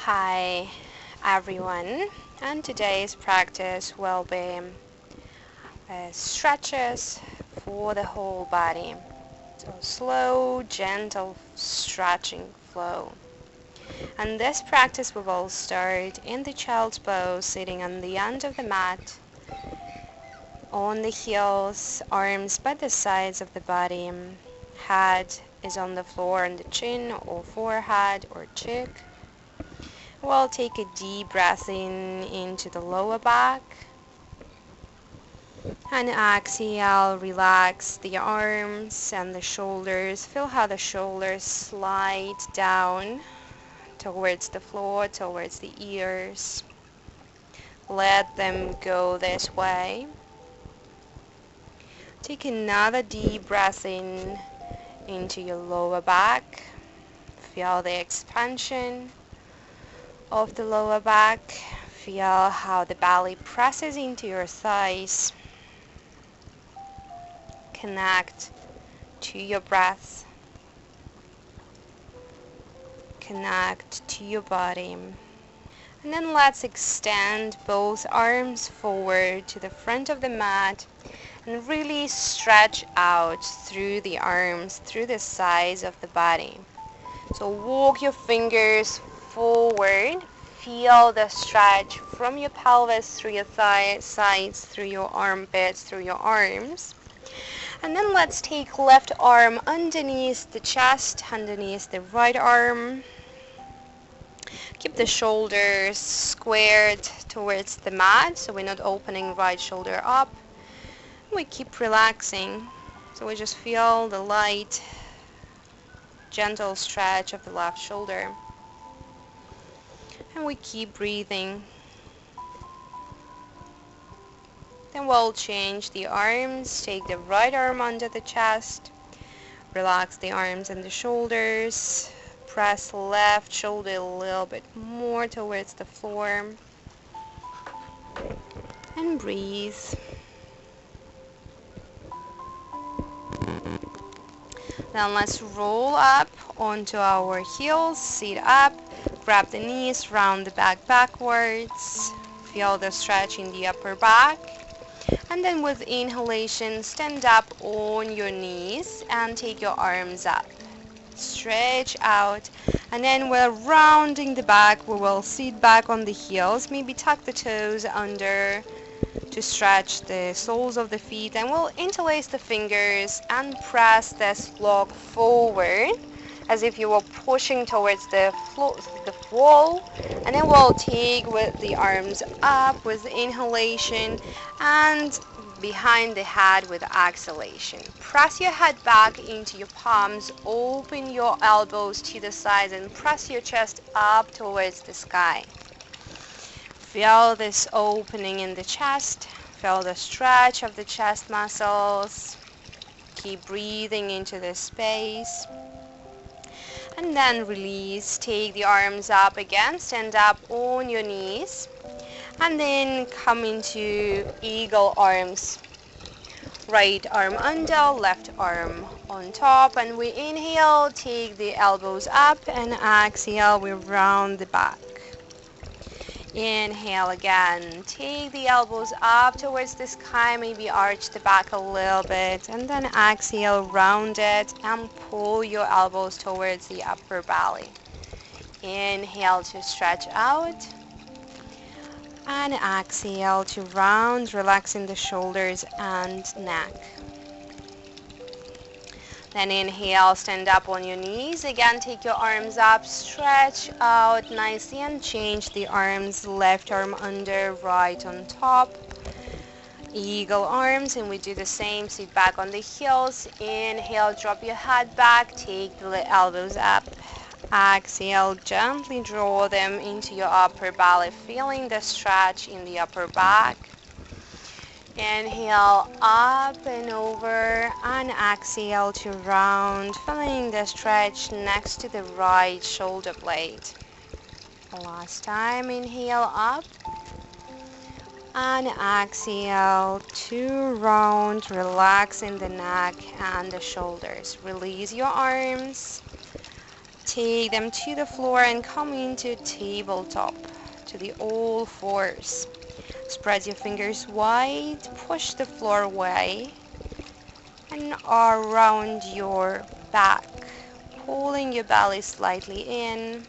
Hi everyone, and today's practice will be stretches for the whole body. So slow, gentle stretching flow. And this practice we will start in the child's pose, sitting on the end of the mat, on the heels, arms by the sides of the body, head is on the floor on the chin or forehead or cheek. We'll take a deep breath in into the lower back and exhale, relax the arms and the shoulders. Feel how the shoulders slide down towards the floor, towards the ears. Let them go this way. Take another deep breath in into your lower back. Feel the expansion of the lower back. Feel how the belly presses into your thighs. Connect to your breath. Connect to your body. And then let's extend both arms forward to the front of the mat and really stretch out through the arms, through the sides of the body. So walk your fingers forward. Feel the stretch from your pelvis through your sides, through your armpits, through your arms. And then let's take left arm underneath the chest, underneath the right arm. Keep the shoulders squared towards the mat, so we're not opening right shoulder up. We keep relaxing, so we just feel the light, gentle stretch of the left shoulder. And we keep breathing. Then we'll change the arms. Take the right arm under the chest. Relax the arms and the shoulders. Press left shoulder a little bit more towards the floor. And breathe. Then let's roll up onto our heels, sit up, grab the knees, round the back backwards. Feel the stretch in the upper back. And then with inhalation, stand up on your knees and take your arms up. Stretch out. And then we're rounding the back. We will sit back on the heels. Maybe tuck the toes under to stretch the soles of the feet, and we'll interlace the fingers and press this block forward as if you were pushing towards the wall. And then we'll take with the arms up with inhalation and behind the head with exhalation. Press your head back into your palms, open your elbows to the sides and press your chest up towards the sky. Feel this opening in the chest. Feel the stretch of the chest muscles. Keep breathing into this space. And then release. Take the arms up again. Stand up on your knees. And then come into eagle arms. Right arm under, left arm on top. And we inhale, take the elbows up, and exhale, we round the back. Inhale again, take the elbows up towards the sky, maybe arch the back a little bit, and then exhale, round it, and pull your elbows towards the upper belly. Inhale to stretch out, and exhale to round, relaxing the shoulders and neck. Then inhale, stand up on your knees. Again, take your arms up, stretch out nicely and change the arms. Left arm under, right on top. Eagle arms, and we do the same. Sit back on the heels. Inhale, drop your head back, take the elbows up. Exhale, gently draw them into your upper belly, feeling the stretch in the upper back. Inhale up and over, and exhale to round, feeling the stretch next to the right shoulder blade. Last time, inhale up, and exhale to round, relaxing the neck and the shoulders. Release your arms, Take them to the floor and come into tabletop to the all fours. Spread your fingers wide, push the floor away and around your back, pulling your belly slightly in.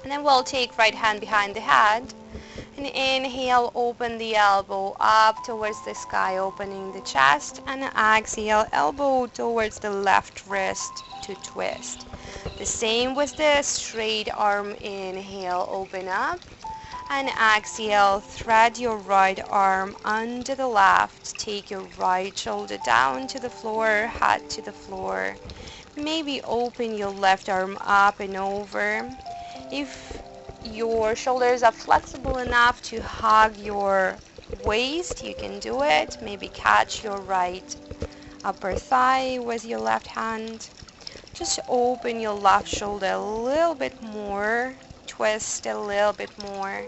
And then we'll take right hand behind the head and inhale, open the elbow up towards the sky, opening the chest, and exhale, elbow towards the left wrist to twist. The same with the straight arm. Inhale, open up, and exhale, thread your right arm under the left. Take your right shoulder down to the floor, head to the floor. Maybe open your left arm up and over. If your shoulders are flexible enough to hug your waist, you can do it. Maybe catch your right upper thigh with your left hand. Just open your left shoulder a little bit more, twist a little bit more,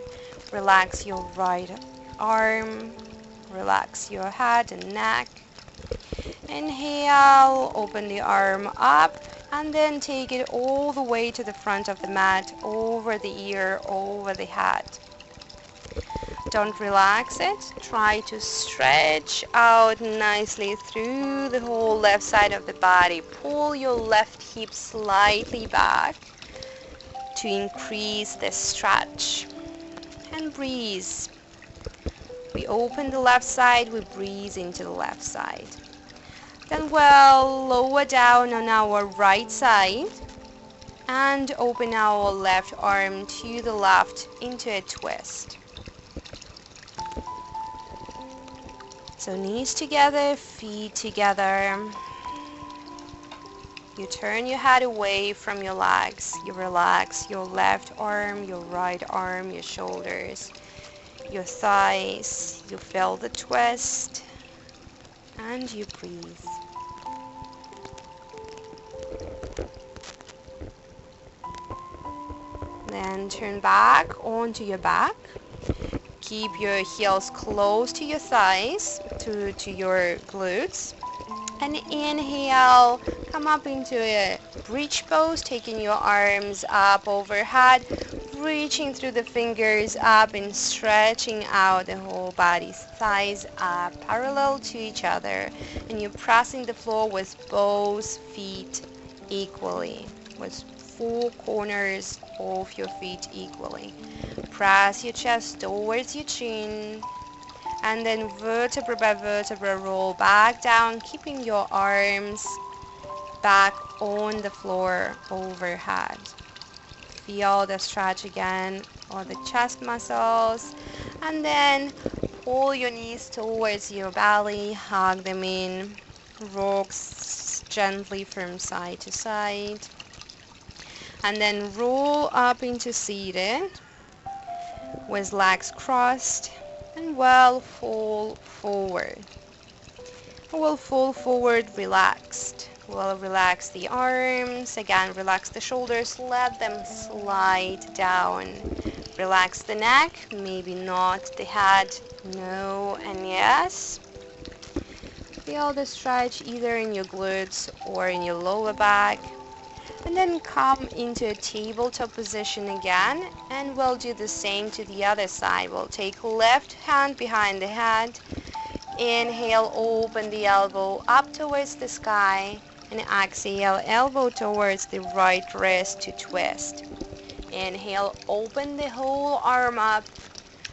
relax your right arm, relax your head and neck. Inhale, open the arm up, and then take it all the way to the front of the mat, over the ear, over the head. Don't relax it. Try to stretch out nicely through the whole left side of the body. Pull your left hip slightly back to increase the stretch. And breathe. We open the left side, we breathe into the left side. Then we'll lower down on our right side and open our left arm to the left into a twist. So knees together, feet together. You turn your head away from your legs. You relax your left arm, your right arm, your shoulders, your thighs. You feel the twist and you breathe. Then turn back onto your back. Keep your heels close to your thighs, to your glutes. And inhale, come up into a bridge pose, taking your arms up overhead, reaching through the fingers up and stretching out the whole body. Thighs are parallel to each other, and you're pressing the floor with both feet equally, with four corners of your feet equally. Press your chest towards your chin, and then vertebra by vertebra roll back down, keeping your arms back on the floor overhead. Feel the stretch again on the chest muscles, and then pull your knees towards your belly, hug them in, rocks gently from side to side, and then roll up into seated with legs crossed, and we'll fall forward. We'll fall forward relaxed. We'll relax the arms, again relax the shoulders, let them slide down. Relax the neck, maybe not the head, no and yes. Feel the stretch either in your glutes or in your lower back. And then come into a tabletop position again, and we'll do the same to the other side. We'll take left hand behind the head. Inhale, open the elbow up towards the sky, and exhale, elbow towards the right wrist to twist. Inhale, open the whole arm up,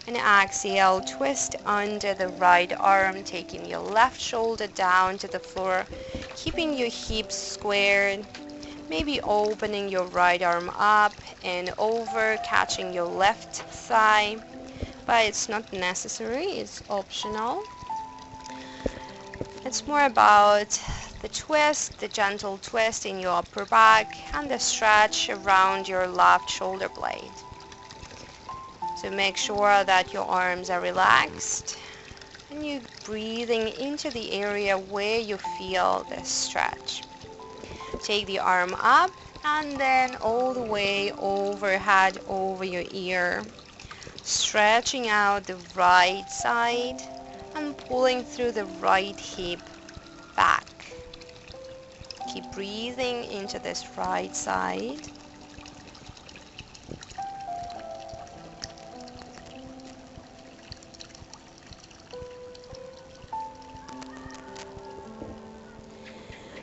and exhale, twist under the right arm, taking your left shoulder down to the floor, keeping your hips squared. Maybe opening your right arm up and over, catching your left thigh, but it's not necessary, it's optional. It's more about the twist, the gentle twist in your upper back, and the stretch around your left shoulder blade. So make sure that your arms are relaxed, and you're breathing into the area where you feel the stretch. Take the arm up and then all the way overhead over your ear, stretching out the right side and pulling through the right hip back. keep breathing into this right side.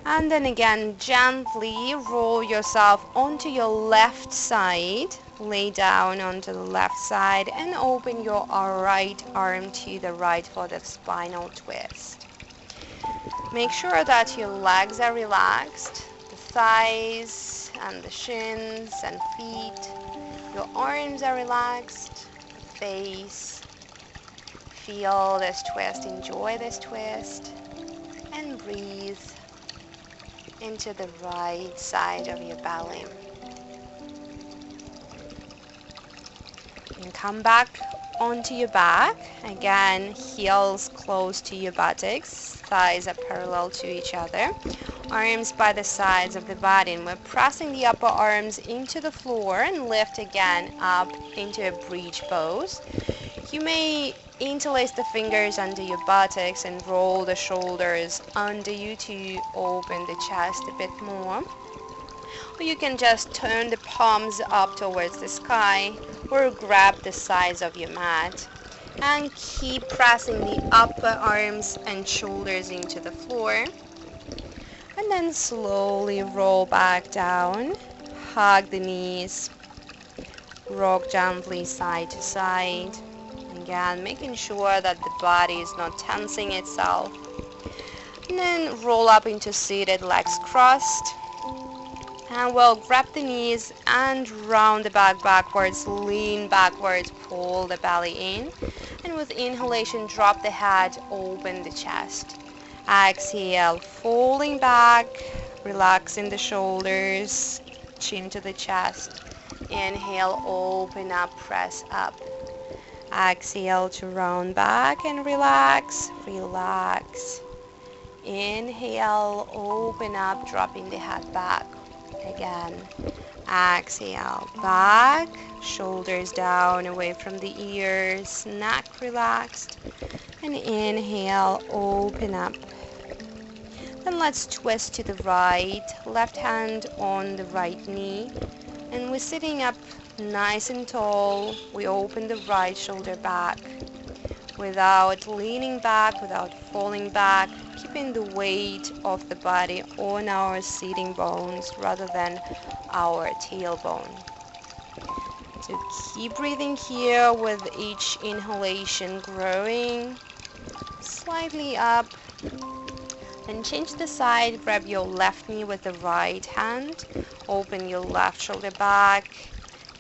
And then again, gently roll yourself onto your left side. Lay down onto the left side and open your right arm to the right for the spinal twist. Make sure that your legs are relaxed, the thighs and the shins and feet. Your arms are relaxed, the face. Feel this twist, enjoy this twist, and breathe into the right side of your belly. And come back onto your back. Again, heels close to your buttocks. Thighs are parallel to each other. Arms by the sides of the body. And we're pressing the upper arms into the floor and lift again up into a bridge pose. You may interlace the fingers under your buttocks and roll the shoulders under you to open the chest a bit more. Or you can just turn the palms up towards the sky or grab the sides of your mat and keep pressing the upper arms and shoulders into the floor. And then slowly roll back down, hug the knees, rock gently side to side. Again, making sure that the body is not tensing itself. And then roll up into seated, legs crossed. And we'll grab the knees and round the back backwards, lean backwards, pull the belly in. And with inhalation, drop the head, open the chest. Exhale, falling back, relaxing the shoulders, chin to the chest. Inhale, open up, press up. Exhale to round back and relax, relax. Inhale, open up, dropping the head back. Again, exhale, back, shoulders down, away from the ears, neck relaxed. And inhale, open up. Then let's twist to the right, left hand on the right knee. And we're sitting up nice and tall. We open the right shoulder back without leaning back, without falling back, keeping the weight of the body on our sitting bones rather than our tailbone. So keep breathing here with each inhalation, growing slightly up. And change the side, grab your left knee with the right hand, open your left shoulder back.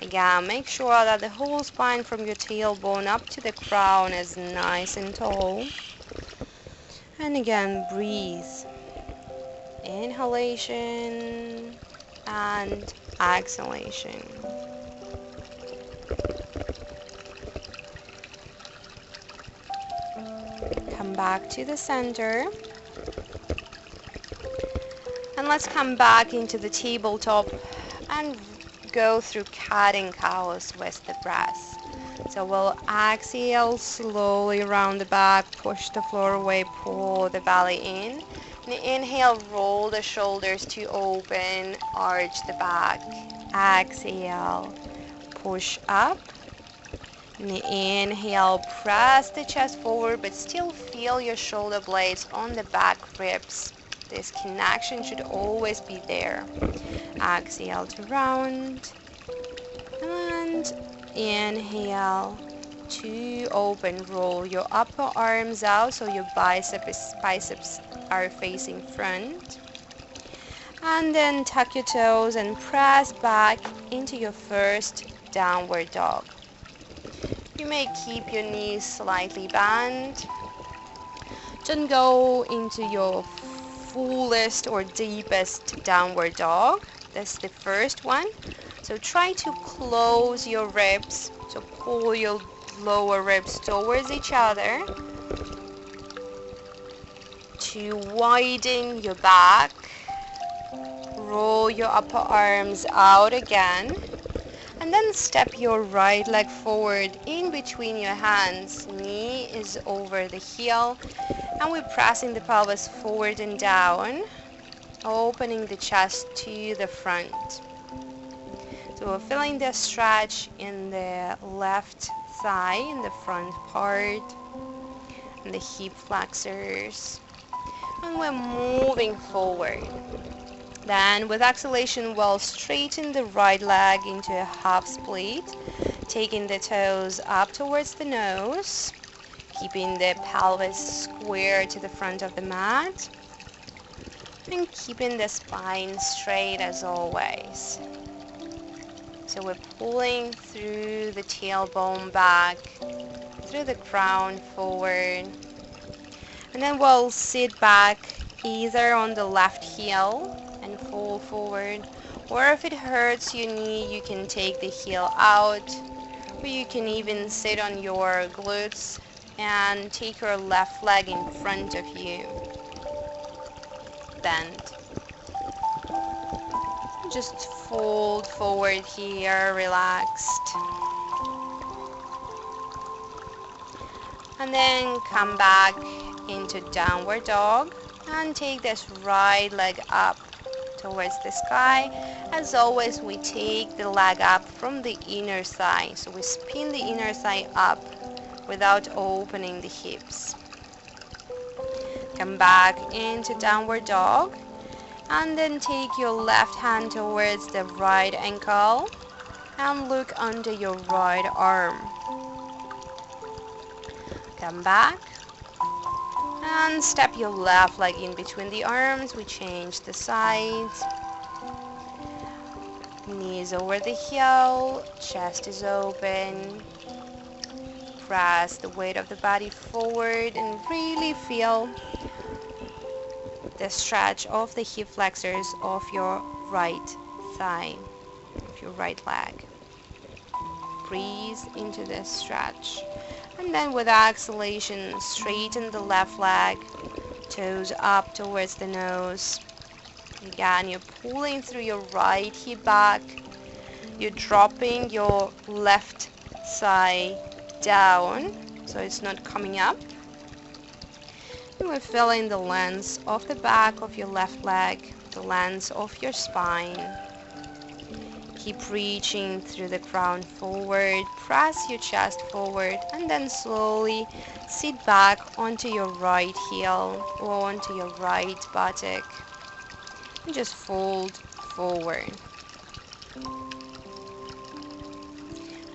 Again, make sure that the whole spine from your tailbone up to the crown is nice and tall. And again, breathe. Inhalation and exhalation. Come back to the center. And let's come back into the tabletop and go through cat and cows with the breath. So we'll exhale slowly around the back, push the floor away, pull the belly in. And inhale, roll the shoulders to open, arch the back. Exhale, push up. And inhale, press the chest forward, but still feel your shoulder blades on the back ribs. This connection should always be there. Exhale to round. And inhale to open. Roll your upper arms out so your biceps are facing front. And then tuck your toes and press back into your first downward dog. You may keep your knees slightly bent. Don't go into your fullest or deepest downward dog. That's the first one. So try to close your ribs. So pull your lower ribs towards each other to widen your back. Roll your upper arms out again. And then step your right leg forward in between your hands. Knee is over the heel. And we're pressing the pelvis forward and down. opening the chest to the front. So we're feeling the stretch in the left thigh, in the front part, and the hip flexors. And we're moving forward. Then with exhalation, we'll straighten the right leg into a half split, taking the toes up towards the nose, keeping the pelvis square to the front of the mat, and keeping the spine straight as always. So we're pulling through the tailbone back, through the crown forward, and then we'll sit back either on the left heel and fall forward, or if it hurts your knee, you can take the heel out, or you can even sit on your glutes and take your left leg in front of you. Bend. Just fold forward here, relaxed. And then come back into downward dog and take this right leg up towards the sky. As always, we take the leg up from the inner thigh. So we spin the inner thigh up without opening the hips. Come back into downward dog. And then take your left hand towards the right ankle and look under your right arm. Come back and step your left leg in between the arms. We change the sides. Knees over the heel, chest is open. Press the weight of the body forward and really feel the stretch of the hip flexors of your right thigh, of your right leg. Breathe into this stretch. And then with exhalation, straighten the left leg, toes up towards the nose. Again, you're pulling through your right hip back. You're dropping your left thigh down, so it's not coming up. And we're feeling the length of the back of your left leg, the length of your spine. Keep reaching through the crown forward, press your chest forward, and then slowly sit back onto your right heel or onto your right buttock. And just fold forward.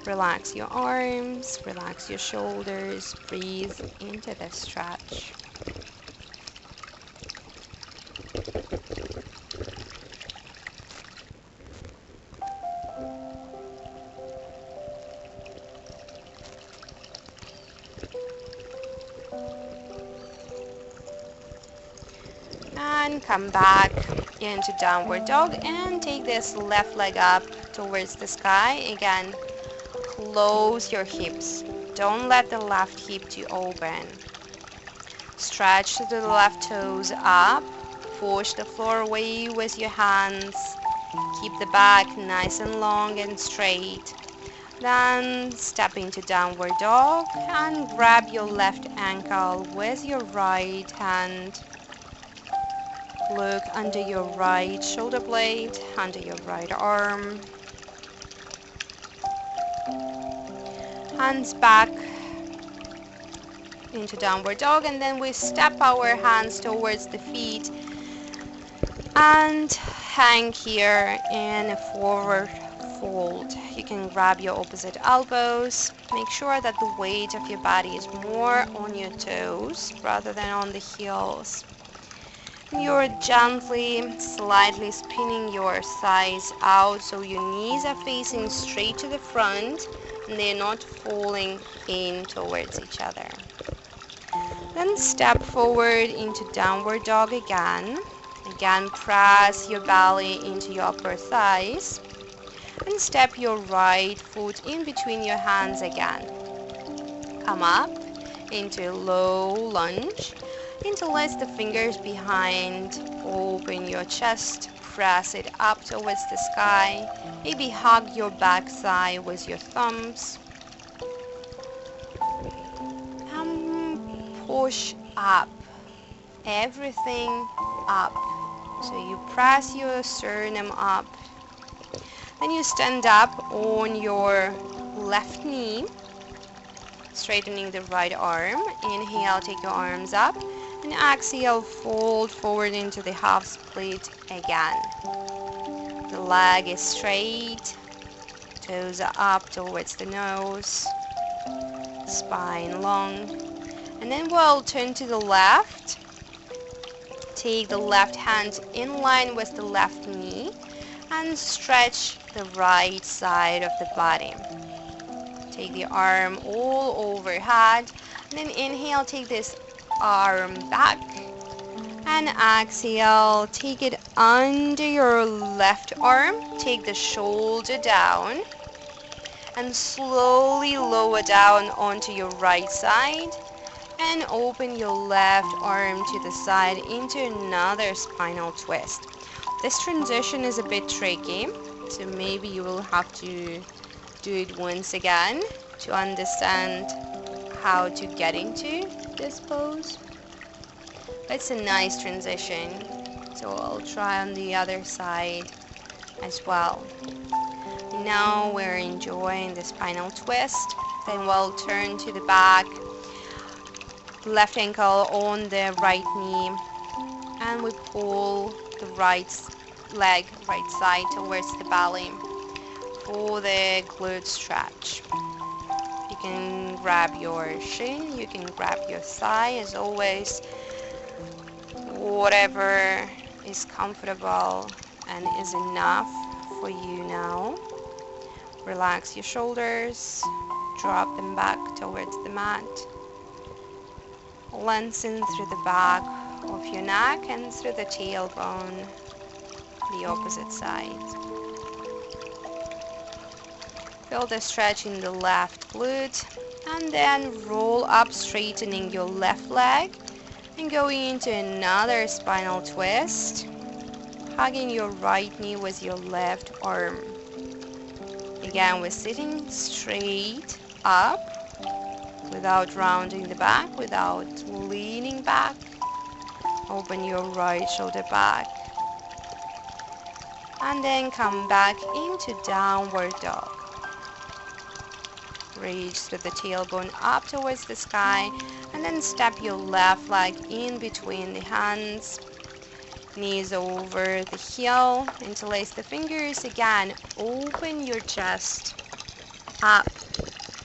Relax your arms, relax your shoulders, breathe into the stretch. And come back into downward dog and take this left leg up towards the sky. Again, close your hips. Don't let the left hip to open. Stretch the left toes up. Push the floor away with your hands. Keep the back nice and long and straight. Then step into downward dog and grab your left ankle with your right hand. Look under your right shoulder blade, under your right arm. Hands back into downward dog, and then we step our hands towards the feet and hang here in a forward fold. You can grab your opposite elbows. Make sure that the weight of your body is more on your toes rather than on the heels. You're gently, slightly spinning your thighs out so your knees are facing straight to the front and they're not falling in towards each other. Then step forward into downward dog again. Again, press your belly into your upper thighs and step your right foot in between your hands again. Come up into low lunge. Interlace the fingers behind, open your chest, press it up towards the sky. Maybe hug your back thigh with your thumbs. Push up, everything up. So you press your sternum up. Then you stand up on your left knee, straightening the right arm. Inhale, take your arms up. And exhale, fold forward into the half split again. The leg is straight. Toes are up towards the nose. Spine long. And then we'll turn to the left. Take the left hand in line with the left knee and stretch the right side of the body. Take the arm all overhead and then inhale, take this arm back and exhale, take it under your left arm, take the shoulder down and slowly lower down onto your right side and open your left arm to the side into another spinal twist. This transition is a bit tricky, so maybe you will have to do it once again to understand how to get into this pose. But it's a nice transition, so I'll try on the other side as well. Now we're enjoying the spinal twist. Then we'll turn to the back, left ankle on the right knee, and we pull the right leg, right side towards the belly for the glute stretch. You can grab your shin, you can grab your thigh, as always, whatever is comfortable and is enough for you now. Relax your shoulders, drop them back towards the mat. Lengthen through the back of your neck and through the tailbone, the opposite side. Feel the stretch in the left glute and then roll up, straightening your left leg and going into another spinal twist, hugging your right knee with your left arm. Again, we're sitting straight up without rounding the back, without leaning back. Open your right shoulder back and then come back into downward dog. Reach through the tailbone up towards the sky and then step your left leg in between the hands, knees over the heel, interlace the fingers. Again, open your chest up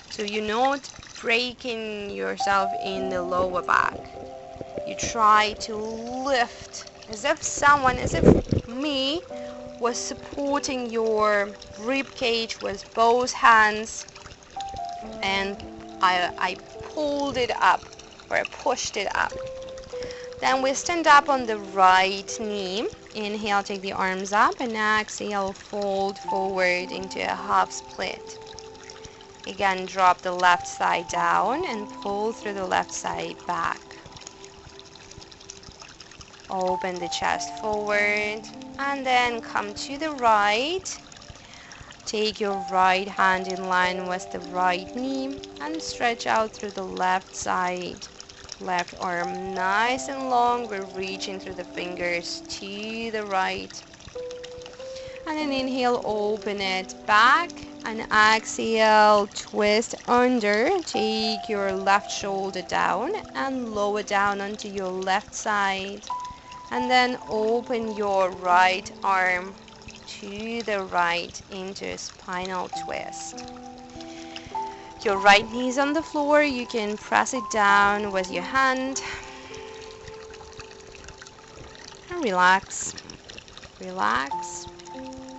so you're not breaking yourself in the lower back. You try to lift as if me was supporting your rib cage with both hands, and I pulled it up, or I pushed it up. Then we stand up on the right knee. Inhale, take the arms up, and exhale, fold forward into a half split. Again, drop the left side down and pull through the left side back. Open the chest forward and then come to the right. Take your right hand in line with the right knee and stretch out through the left side. Left arm nice and long. We're reaching through the fingers to the right. And then inhale, open it back, and exhale, twist under. Take your left shoulder down and lower down onto your left side. And then open your right arm to the right into a spinal twist. Your right knee is on the floor. You can press it down with your hand. And relax. Relax.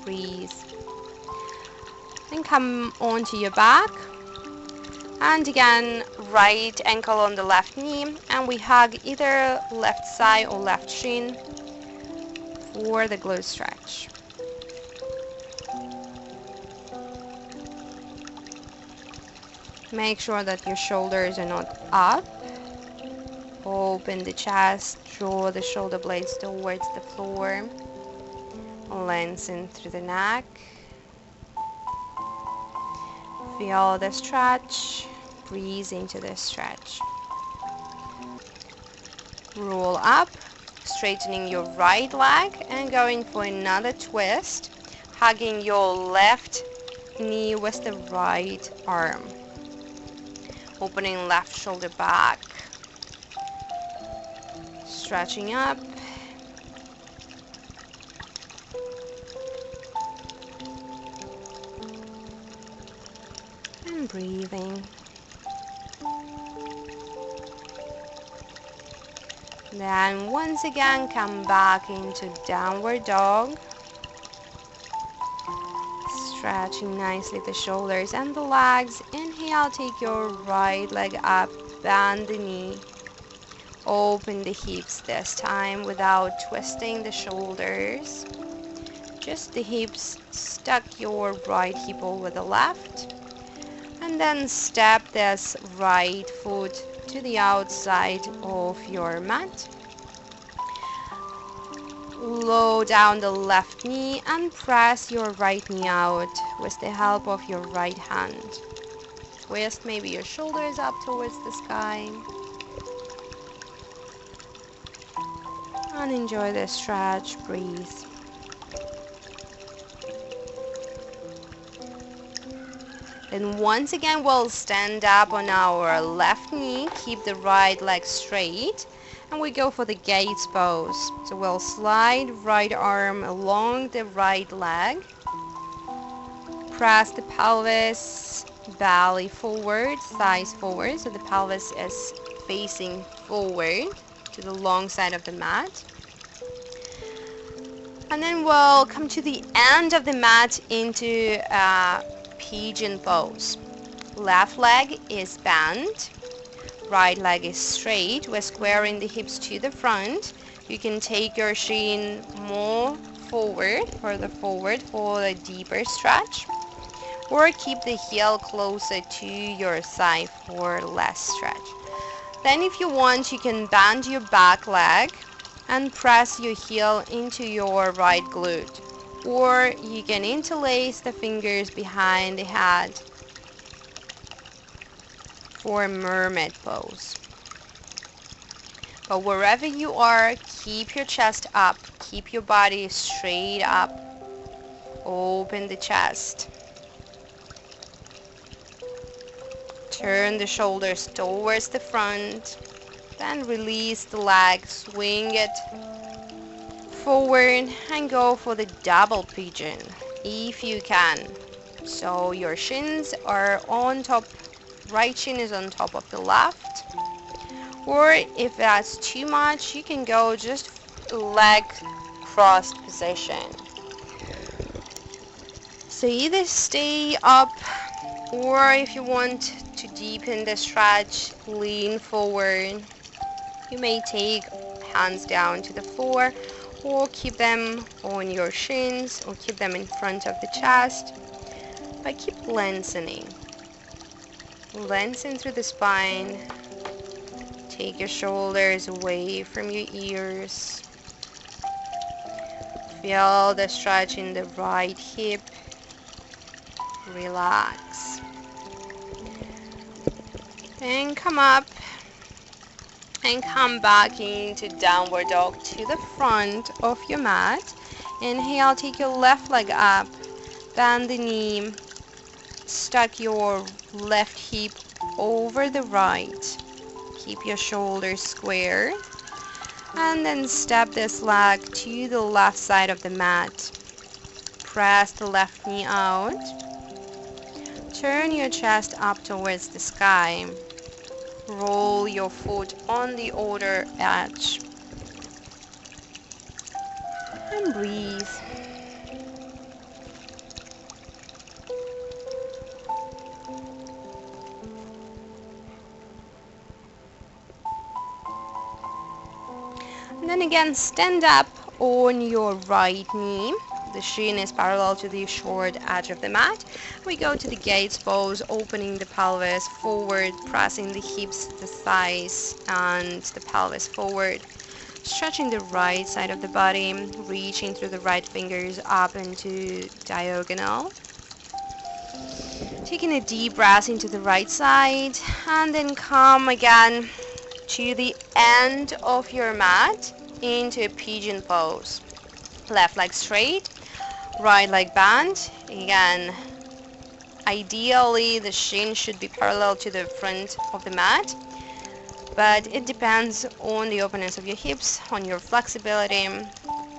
Breathe. Then come onto your back. And again, right ankle on the left knee. And we hug either left side or left shin for the glute stretch. Make sure that your shoulders are not up. Open the chest, draw the shoulder blades towards the floor. Lengthen through the neck. Feel the stretch. Breathe into the stretch. Roll up, straightening your right leg and going for another twist, hugging your left knee with the right arm, opening left shoulder back, stretching up, and breathing. Then once again come back into downward dog, stretching nicely the shoulders and the legs. Inhale, take your right leg up, bend the knee, open the hips this time without twisting the shoulders. Just the hips, stuck your right hip over the left, and then step this right foot to the outside of your mat. Low down the left knee and press your right knee out with the help of your right hand. Twist maybe your shoulders up towards the sky. And enjoy the stretch, breathe. Then once again we'll stand up on our left knee, keep the right leg straight, and we go for the gates pose. So we'll slide right arm along the right leg, press the pelvis, belly forward, thighs forward, so the pelvis is facing forward to the long side of the mat. And then we'll come to the end of the mat into pigeon pose. Left leg is bent, right leg is straight. We're squaring the hips to the front. You can take your shin more forward, further forward for a deeper stretch, or keep the heel closer to your thigh for less stretch. Then if you want, you can bend your back leg and press your heel into your right glute, or you can interlace the fingers behind the head for mermaid pose. But wherever you are, keep your chest up, keep your body straight up, open the chest, turn the shoulders towards the front, then release the leg, swing it forward and go for the double pigeon if you can. So your shins are on top, right shin is on top of the left, or if that's too much, you can go just leg crossed position. So either stay up, or if you want to deepen the stretch, lean forward. You may take hands down to the floor, or keep them on your shins, or keep them in front of the chest, but keep lengthening. Lengthen through the spine. Take your shoulders away from your ears. Feel the stretch in the right hip. Relax. And come up and come back into downward dog to the front of your mat. Inhale, take your left leg up, bend the knee, stack your left hip over the right. Keep your shoulders square, and then step this leg to the left side of the mat. Press the left knee out. Turn your chest up towards the sky. Roll your foot on the outer edge. And breathe. And then again, stand up on your right knee. The shin is parallel to the short edge of the mat. We go to the gates pose, opening the pelvis forward, pressing the hips, the thighs, and the pelvis forward. Stretching the right side of the body, reaching through the right fingers up into diagonal. Taking a deep breath into the right side, and then come again to the end of your mat. into a pigeon pose. Left leg straight, right leg bent. Again, ideally the shin should be parallel to the front of the mat, but it depends on the openness of your hips, on your flexibility.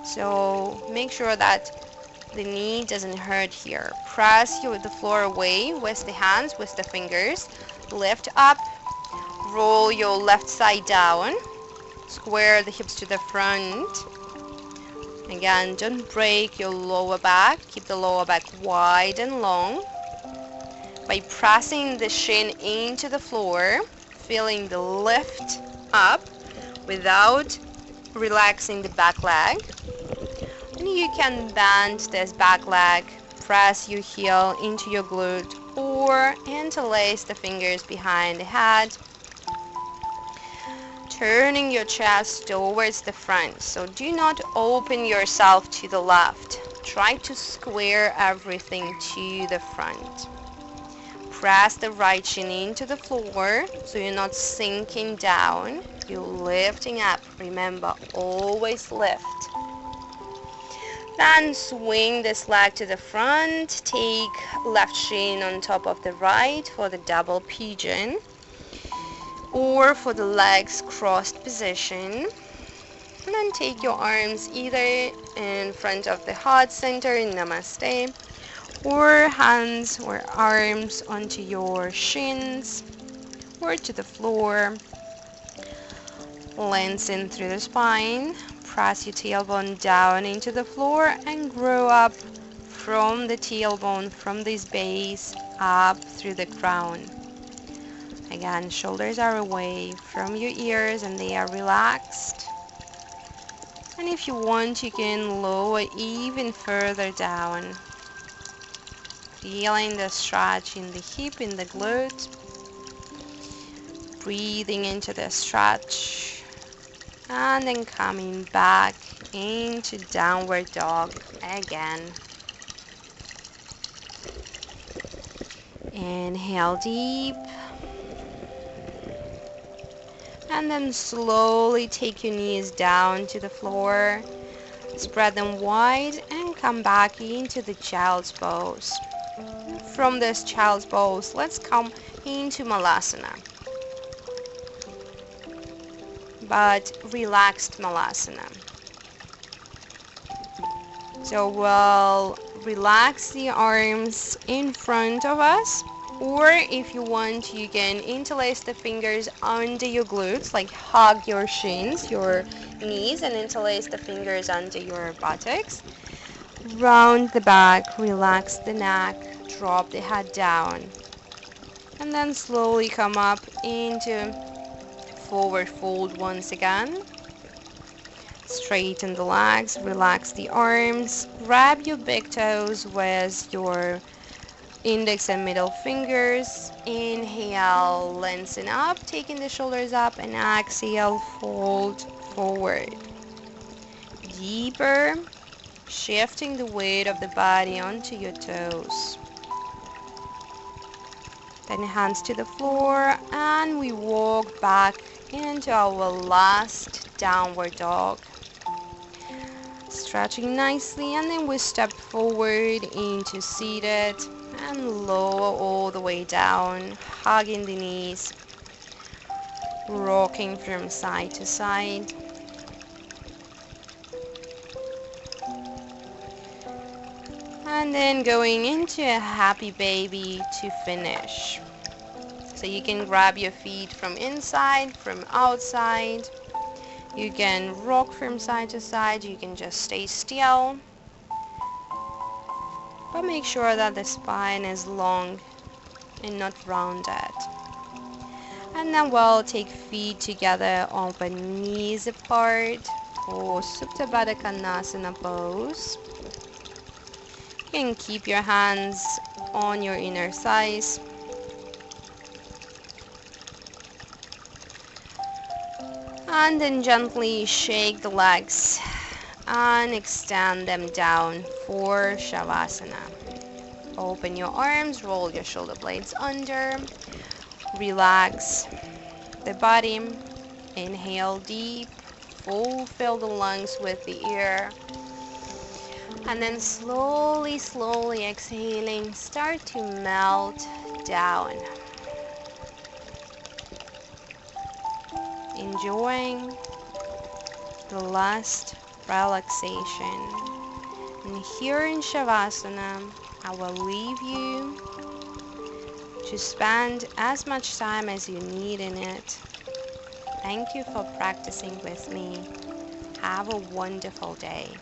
So make sure that the knee doesn't hurt here. Press the floor away with the hands, with the fingers. Lift up, roll your left side down, square the hips to the front. Again, don't break your lower back. Keep the lower back wide and long. By pressing the shin into the floor, feeling the lift up without relaxing the back leg. And you can bend this back leg, press your heel into your glute, or interlace the fingers behind the head, turning your chest towards the front. So do not open yourself to the left. Try to square everything to the front. Press the right shin into the floor so you're not sinking down. You're lifting up. Remember, always lift. Then swing this leg to the front. Take left shin on top of the right for the double pigeon, or for the legs crossed position. And then take your arms either in front of the heart center in Namaste, or hands or arms onto your shins or to the floor. Lengthen through the spine. Press your tailbone down into the floor and grow up from the tailbone, from this base, up through the crown. Again, shoulders are away from your ears and they are relaxed. And if you want, you can lower even further down. Feeling the stretch in the hip, in the glute. Breathing into the stretch. And then coming back into downward dog again. Inhale deep. And then slowly take your knees down to the floor. Spread them wide and come back into the child's pose. From this child's pose, let's come into Malasana. But relaxed Malasana. So we'll relax the arms in front of us, or if you want, you can interlace the fingers under your glutes, like hug your shins, your knees, and interlace the fingers under your buttocks. Round the back, relax the neck, drop the head down, and then slowly come up into forward fold once again. Straighten the legs, relax the arms, grab your big toes with your index and middle fingers. Inhale, lengthen up, taking the shoulders up, and exhale, fold forward. Deeper, shifting the weight of the body onto your toes. Then hands to the floor, and we walk back into our last downward dog. Stretching nicely, and then we step forward into seated and lower all the way down, hugging the knees, rocking from side to side. And then going into a happy baby to finish. So you can grab your feet from inside, from outside. You can rock from side to side. You can just stay still. But make sure that the spine is long and not rounded. And then we'll take feet together, open knees apart for Supta Baddha Konasana pose. You can keep your hands on your inner thighs. And then gently shake the legs and extend them down for Shavasana. Open your arms, roll your shoulder blades under, relax the body. Inhale deep, fulfill the lungs with the air. And then slowly, slowly exhaling, start to melt down. Enjoying the last relaxation. And here in Shavasana, I will leave you to spend as much time as you need in it. Thank you for practicing with me. Have a wonderful day.